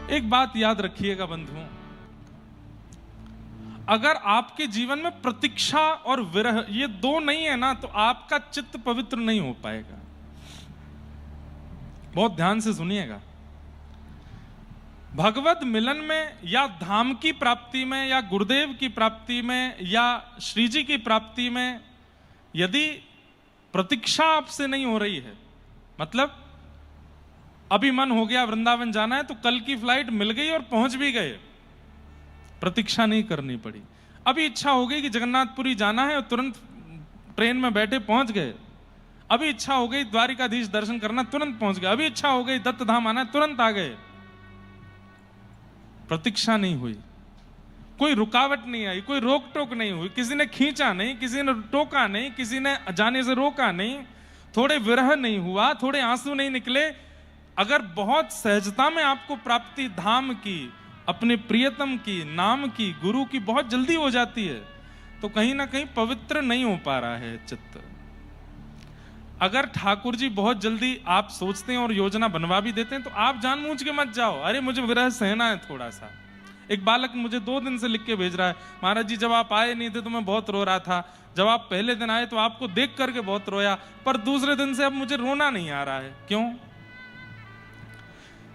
एक बात याद रखिएगा बंधुओं, अगर आपके जीवन में प्रतीक्षा और विरह ये दो नहीं है ना, तो आपका चित्त पवित्र नहीं हो पाएगा। बहुत ध्यान से सुनिएगा। भगवत मिलन में या धाम की प्राप्ति में या गुरुदेव की प्राप्ति में या श्री जी की प्राप्ति में यदि प्रतीक्षा आपसे नहीं हो रही है, मतलब अभी मन हो गया वृंदावन जाना है तो कल की फ्लाइट मिल गई और पहुंच भी गए, प्रतीक्षा नहीं करनी पड़ी। अभी इच्छा हो गई कि जगन्नाथपुरी जाना है और तुरंत ट्रेन में बैठे पहुंच गए। अभी इच्छा हो गई द्वारिकाधीश दर्शन करना, तुरंत पहुंच गए। अभी इच्छा हो गई दत्त धाम आना, तुरंत आ गए। प्रतीक्षा नहीं हुई, कोई रुकावट नहीं आई, कोई रोक टोक नहीं हुई, किसी ने खींचा नहीं, किसी ने टोका नहीं, किसी ने जाने से रोका नहीं, थोड़े विरह नहीं हुआ, थोड़े आंसू नहीं निकले। अगर बहुत सहजता में आपको प्राप्ति धाम की, अपने प्रियतम की, नाम की, गुरु की बहुत जल्दी हो जाती है, तो कहीं ना कहीं पवित्र नहीं हो पा रहा है चित्त। अगर ठाकुर जी बहुत जल्दी आप सोचते हैं और योजना बनवा भी देते हैं तो आप जानबूझ के मत जाओ, अरे मुझे विरह सहना है थोड़ा सा। एक बालक मुझे 2 दिन से लिख के भेज रहा है, महाराज जी जब आप आए नहीं थे तो मैं बहुत रो रहा था, जब आप पहले दिन आए तो आपको देख करके बहुत रोया, पर दूसरे दिन से अब मुझे रोना नहीं आ रहा है। क्यों?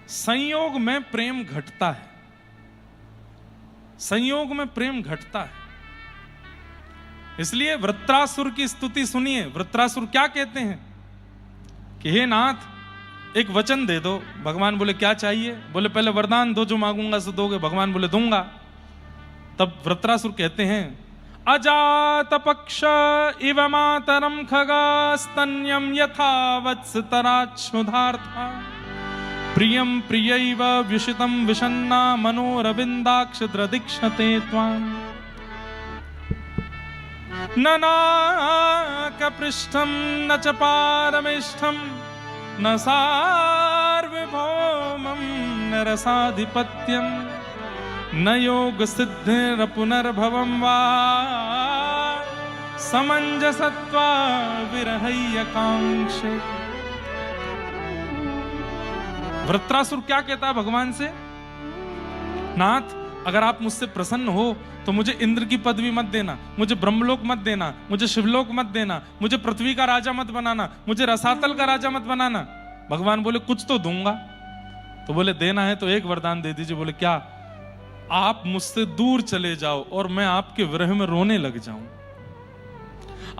संयोग में प्रेम घटता है, संयोग में प्रेम घटता है। इसलिए वृत्रासुर की स्तुति सुनिए। वृत्रासुर क्या कहते हैं कि हे नाथ एक वचन दे दो। भगवान बोले क्या चाहिए? बोले पहले वरदान दो, जो मांगूंगा सो दोगे। भगवान बोले दूंगा। तब वृत्रासुर कहते हैं अजात पक्ष इव मातरम खगास्तन्यम यथा वत्सतराच्छुधार्था प्रियम प्रियैव विषितम विषन्ना मनोरविंदाक्ष द्रदीक्षते त्वाम् न नाकपृष्ठं न च पारमेष्ठं न सार्वभौमं न रसाधिपत्यं न योग सिद्धिर पुनर्भवं वा समंजसत्वा विरहय्यकांक्षे। वृत्रासुर क्या कहता है भगवान से? नाथ अगर आप मुझसे प्रसन्न हो तो मुझे इंद्र की पदवी मत देना, मुझे ब्रह्मलोक मत देना, मुझे शिवलोक मत देना, मुझे पृथ्वी का राजा मत बनाना, मुझे रसातल का राजा मत बनाना। भगवान बोले कुछ तो दूंगा। तो बोले देना है तो एक वरदान दे दीजिए। बोले क्या? आप मुझसे दूर चले जाओ और मैं आपके विरह में रोने लग जाऊं,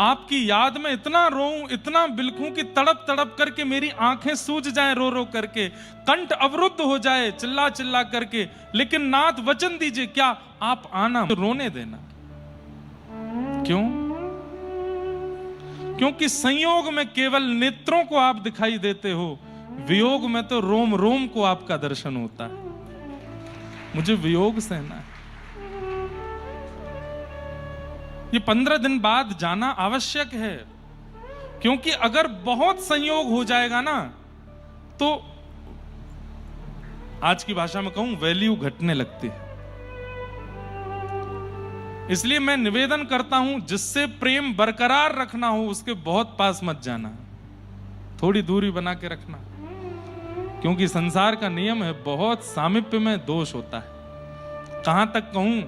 आपकी याद में इतना रोऊं, इतना बिलखूं कि तड़प तड़प करके मेरी आंखें सूज जाएं रो रो करके, कंठ अवरुद्ध हो जाए चिल्ला चिल्ला करके। लेकिन नाथ वचन दीजिए, क्या आप आना, तो रोने देना। क्यों? क्योंकि संयोग में केवल नेत्रों को आप दिखाई देते हो, वियोग में तो रोम रोम को आपका दर्शन होता है। मुझे वियोग सहना है। ये 15 दिन बाद जाना आवश्यक है, क्योंकि अगर बहुत संयोग हो जाएगा ना तो आज की भाषा में कहूं वैल्यू घटने लगती है। इसलिए मैं निवेदन करता हूं जिससे प्रेम बरकरार रखना हो उसके बहुत पास मत जाना, थोड़ी दूरी बना के रखना, क्योंकि संसार का नियम है बहुत सामीप्य में दोष होता है। कहां तक कहूं,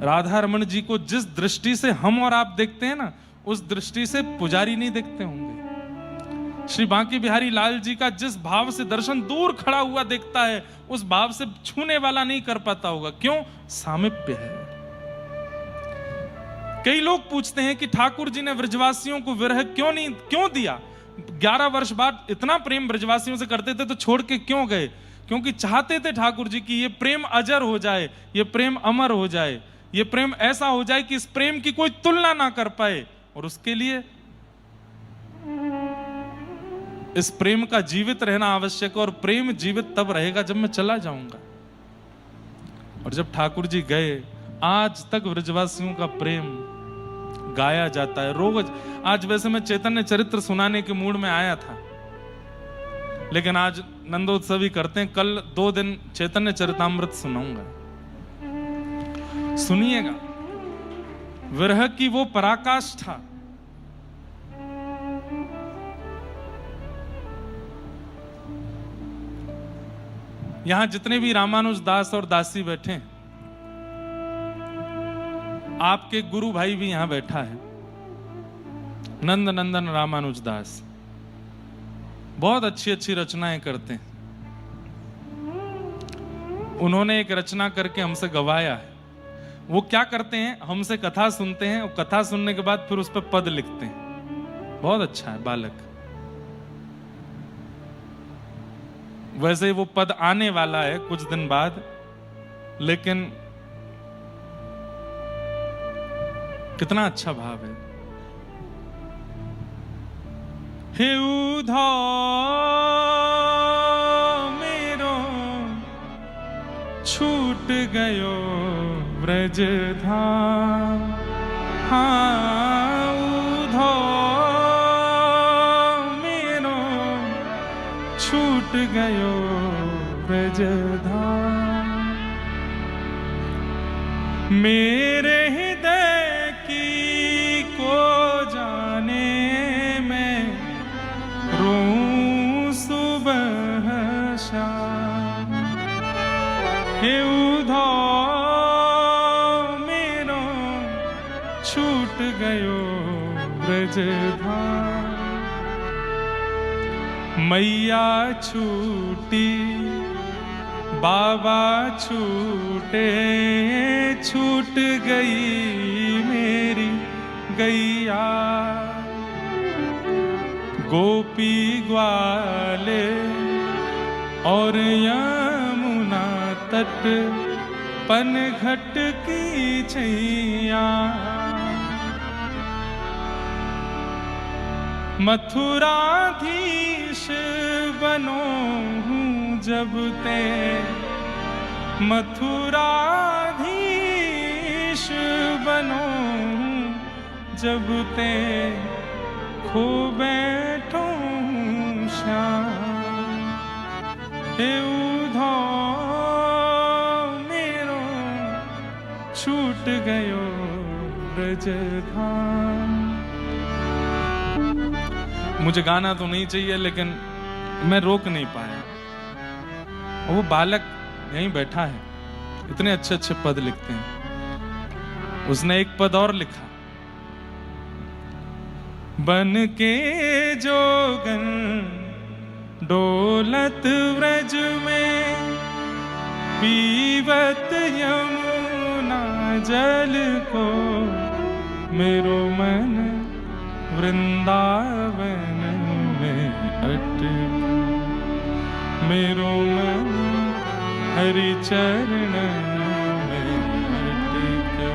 राधा रमन जी को जिस दृष्टि से हम और आप देखते हैं ना, उस दृष्टि से पुजारी नहीं देखते होंगे। श्री बांके बिहारी लाल जी का जिस भाव से दर्शन दूर खड़ा हुआ देखता है, उस भाव से छूने वाला नहीं कर पाता होगा। क्यों? सामीप्य है। कई लोग पूछते हैं कि ठाकुर जी ने ब्रजवासियों को विरह क्यों दिया? 11 वर्ष बाद इतना प्रेम ब्रजवासियों से करते थे तो छोड़ के क्यों गए? क्योंकि चाहते थे ठाकुर जी कि ये प्रेम अजर हो जाए, ये प्रेम अमर हो जाए, ये प्रेम ऐसा हो जाए कि इस प्रेम की कोई तुलना ना कर पाए। और उसके लिए इस प्रेम का जीवित रहना आवश्यक है। और प्रेम जीवित तब रहेगा जब मैं चला जाऊंगा। और जब ठाकुर जी गए, आज तक ब्रजवासियों का प्रेम गाया जाता है रोज। आज वैसे मैं चैतन्य चरित्र सुनाने के मूड में आया था, लेकिन आज नंदोत्सव ही करते हैं। कल 2 दिन चैतन्य चरितामृत सुनाऊंगा, सुनिएगा। विरह की वो पराकाष्ठा, यहां जितने भी रामानुज दास और दासी बैठे हैं, आपके गुरु भाई भी यहां बैठा है, नंद नंदन रामानुज दास। बहुत अच्छी अच्छी रचनाएं करते हैं। उन्होंने एक रचना करके हमसे गवाया है। वो क्या करते हैं, हमसे कथा सुनते हैं और कथा सुनने के बाद फिर उस पर पद लिखते हैं। बहुत अच्छा है बालक। वैसे वो पद आने वाला है कुछ दिन बाद, लेकिन कितना अच्छा भाव है। हे उधा मेरो छूट गयो ब्रज धाम, हाँ उधो मेरो छूट गयो ब्रज धाम। मेरे हृदय की को जाने में रोऊं सुबह शाम। हे उधो मेरो छूट गयो ब्रज धाम। मैया छूटी बाबा छूटे, छूट गई मेरी गैया। गोपी ग्वाले और यमुना तट पनघट की छैया। मथुराधीश बनो हूँ जब ते, मथुराधीश बनो हूँ जब ते, खो बैठो हूँ श्याम। हे उधो मेरो छूट गयो ब्रज धाम। मुझे गाना तो नहीं चाहिए, लेकिन मैं रोक नहीं पाया। और वो बालक यहीं बैठा है, इतने अच्छे अच्छे पद लिखते हैं। उसने एक पद और लिखा, बन के जोगन डोलत व्रज में, पीवत यमुना जल को, मेरो मन वृंदावन में अटके। मेरो मन हरि चरणन में अटके।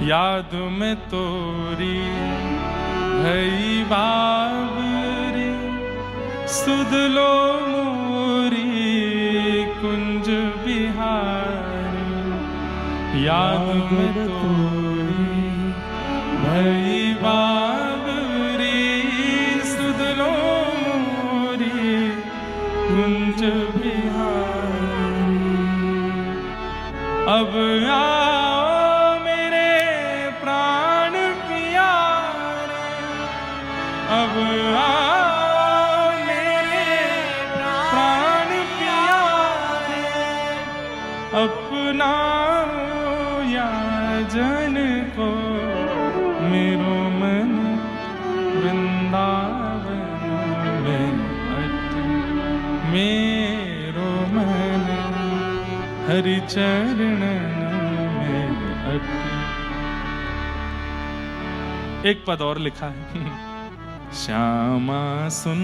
याद में तोरी भई बाबरी, सुध लो मोरी कुंज बिहारी। याद में तोरी भई बाबरी, सुध लो मोरी कुंज बिहारी। अब आओ मेरे प्राण प्यारे, अब आओ मेरे प्राण प्यारे। अपनाओ या जन को, मेरो मन वृंदावन में अटके। मेरो मन हरि चरणन में अटके। एक पद और लिखा है, श्यामा सुन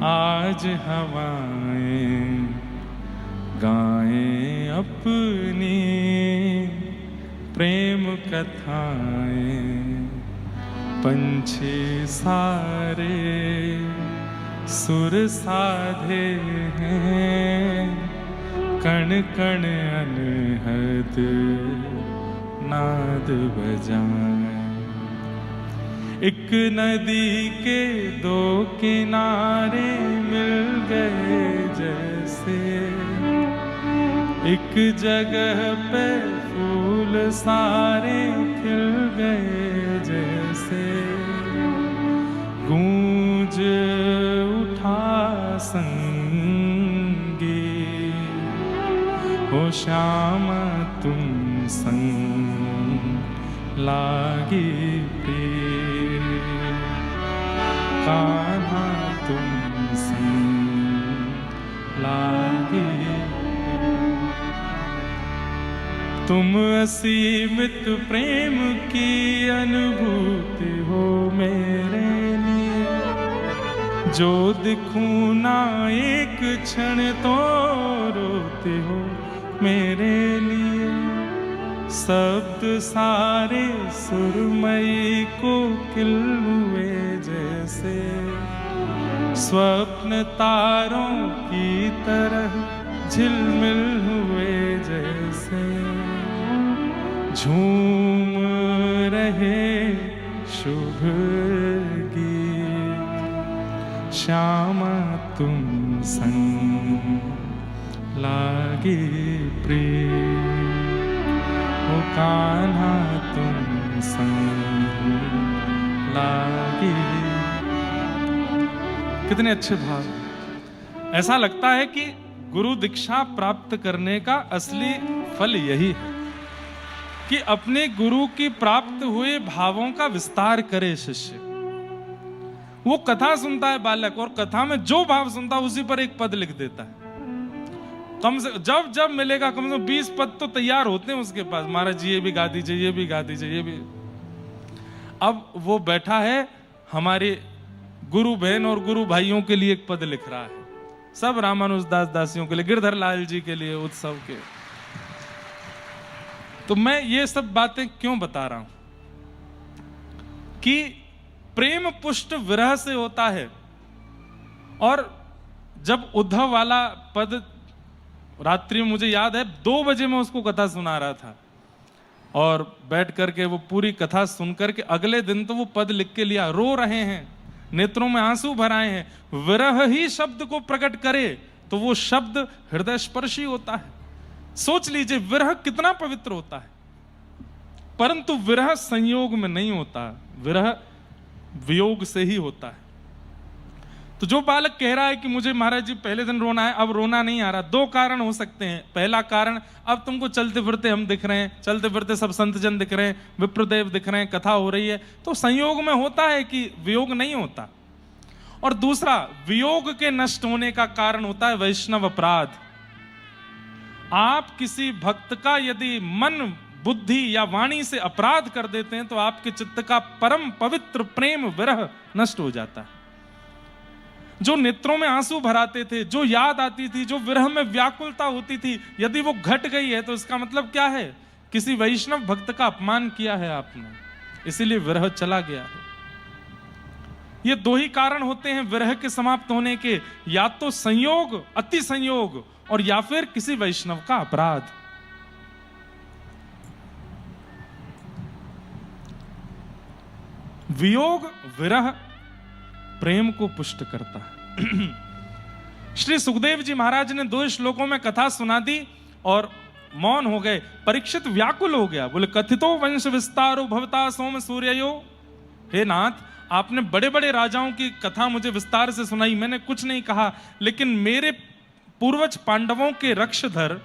आज हवाएं गाएं अपनी प्रेम कथाएं। पंछी सारे सुर साधे हैं, कण कण अनहद नाद बजाएं। एक नदी के दो किनारे मिल गए जैसे, एक जगह पे फूल सारे खिल गए जैसे। गूंज उठा संगी, हो श्याम तुम संग लागे प्रिय, कान्हा तुम संग लागे। तुम असीमित प्रेम की अनुभूति हो मेरे लिए, जो दिखूं ना एक क्षण तो रोते हो मेरे लिए। शब्द सारे सुरमई कोकिल हुए जैसे, स्वप्न तारों की तरह झिलमिल हुए जैसे। झूम रहे शुभ गीत, श्यामा तुम संग लागे प्रिय, ओ कान्हा तुम संग लागे। कितने अच्छे भाव। ऐसा लगता है कि गुरु दीक्षा प्राप्त करने का असली फल यही है कि अपने गुरु की प्राप्त हुए भावों का विस्तार करे शिष्य। वो कथा सुनता है बालक, और कथा में जो भाव सुनता है उसी पर एक पद लिख देता है। कम से जब मिलेगा कम से कम 20 पद तो तैयार होते हैं उसके पास। महाराज जी ये भी गा दीजिए, ये भी गा दीजिए, ये भी। अब वो बैठा है हमारे गुरु बहन और गुरु भाइयों के लिए एक पद लिख रहा है, सब रामानुजदास दासियों के लिए, गिरधर लाल जी के लिए, उत्सव के। तो मैं ये सब बातें क्यों बता रहा हूं कि प्रेम पुष्ट विरह से होता है। और जब उद्धव वाला पद रात्रि में मुझे याद है 2 बजे मैं उसको कथा सुना रहा था, और बैठ करके वो पूरी कथा सुन करके अगले दिन तो वो पद लिख के लिया। रो रहे हैं, नेत्रों में आंसू भर आए हैं। विरह ही शब्द को प्रकट करे तो वो शब्द हृदय स्पर्शी होता है। सोच लीजिए विरह कितना पवित्र होता है, परंतु विरह संयोग में नहीं होता, विरह वियोग से ही होता है। तो जो बालक कह रहा है कि मुझे महाराज जी पहले दिन रोना है, अब रोना नहीं आ रहा, 2 कारण हो सकते हैं। पहला कारण, अब तुमको चलते फिरते हम दिख रहे हैं, चलते फिरते सब संतजन दिख रहे हैं, विप्रदेव दिख रहे हैं, कथा हो रही है, तो संयोग में होता है कि वियोग नहीं होता। और दूसरा, वियोग के नष्ट होने का कारण होता है वैष्णव अपराध। आप किसी भक्त का यदि मन, बुद्धि या वाणी से अपराध कर देते हैं तो आपके चित्त का परम पवित्र प्रेम विरह नष्ट हो जाता है। जो नेत्रों में आंसू भराते थे, जो याद आती थी, जो विरह में व्याकुलता होती थी, यदि वो घट गई है तो इसका मतलब क्या है? किसी वैष्णव भक्त का अपमान किया है आपने, इसीलिए विरह चला गया है। ये 2 ही कारण होते हैं विरह के समाप्त होने के, या तो संयोग, अति संयोग, और या फिर किसी वैष्णव का अपराध। वियोग, विरह प्रेम को पुष्ट करता है। श्री सुखदेव जी महाराज ने 2 श्लोकों में कथा सुना दी और मौन हो गए। परीक्षित व्याकुल हो गया, बोले कथितो वंश विस्तारो भवता सोम सूर्यो। हे नाथ, आपने बड़े बड़े राजाओं की कथा मुझे विस्तार से सुनाई, मैंने कुछ नहीं कहा, लेकिन मेरे पूर्वज पांडवों के रक्षधर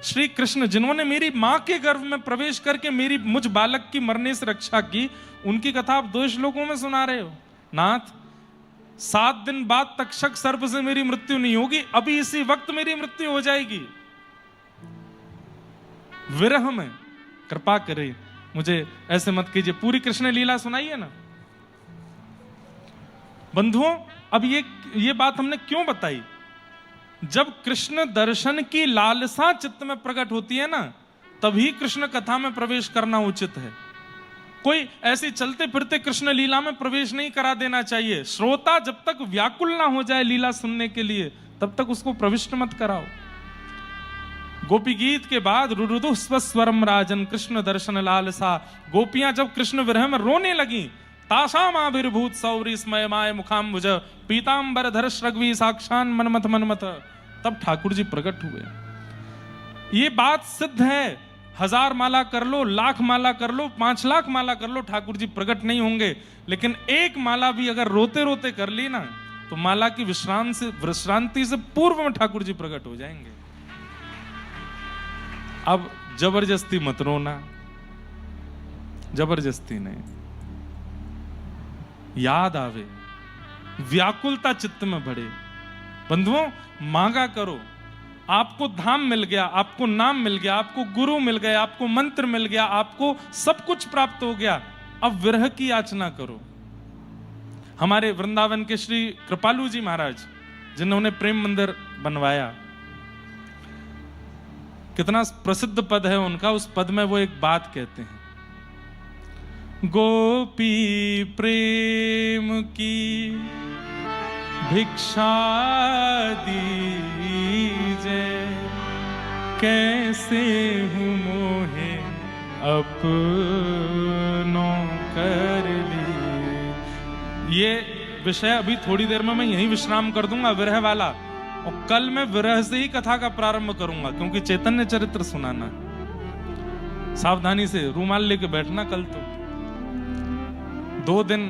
श्री कृष्ण, जिन्होंने मेरी मां के गर्भ में प्रवेश करके मेरी मुझ बालक की मरने से रक्षा की, उनकी कथा आप 2 श्लोकों में सुना रहे हो। नाथ, 7 दिन बाद तक्षक सर्प से मेरी मृत्यु नहीं होगी, अभी इसी वक्त मेरी मृत्यु हो जाएगी। विरह में कृपा करें, मुझे ऐसे मत कीजिए, पूरी कृष्ण लीला सुनाइए ना। बंधुओं, अब ये बात हमने क्यों बताई? जब कृष्ण दर्शन की लालसा चित्त में प्रकट होती है ना, तभी कृष्ण कथा में प्रवेश करना उचित है। कोई ऐसे चलते फिरते कृष्ण लीला में प्रवेश नहीं करा देना चाहिए। श्रोता जब तक व्याकुल ना हो जाए लीला सुनने के लिए, तब तक उसको प्रविष्ट मत कराओ। गोपी गीत के बाद रुरुदु स्वस्वरम राजन कृष्ण दर्शन लालसा, गोपियां जब कृष्ण विरह में रोने लगी, तासाम आविर्भूत सौरी स्मय माय मुखाम्बुज पीतांबर धर श्रग्वी साक्षान मनमथ मनमथ, तब ठाकुर जी प्रकट हुए। ये बात सिद्ध है, 1000 माला कर लो, 1,00,000 माला कर लो, 5,00,000 माला कर लो, ठाकुर जी प्रकट नहीं होंगे। लेकिन एक माला भी अगर रोते रोते कर ली ना, तो माला की विश्रांति से पूर्व में ठाकुर जी प्रकट हो जाएंगे। अब जबरदस्ती मत रोना, जबरदस्ती नहीं। याद आवे, व्याकुलता चित्त में बढ़े। बंधुओं, मांगा करो। आपको धाम मिल गया, आपको नाम मिल गया, आपको गुरु मिल गए, आपको मंत्र मिल गया, आपको सब कुछ प्राप्त हो गया। अब विरह की याचना करो। हमारे वृंदावन के श्री कृपालु जी महाराज, जिन्होंने प्रेम मंदिर बनवाया, कितना प्रसिद्ध पद है उनका। उस पद में वो एक बात कहते हैं, गोपी प्रेम की भिक्षा दीजे, कैसे हूँ मोहे अपनों कर ली। ये विषय अभी थोड़ी देर में मैं यहीं विश्राम कर दूंगा, विरह वाला। और कल मैं विरह से ही कथा का प्रारंभ करूंगा, क्योंकि चैतन्य चरित्र सुनाना है। सावधानी से रूमाल लेके बैठना। कल तो 2 दिन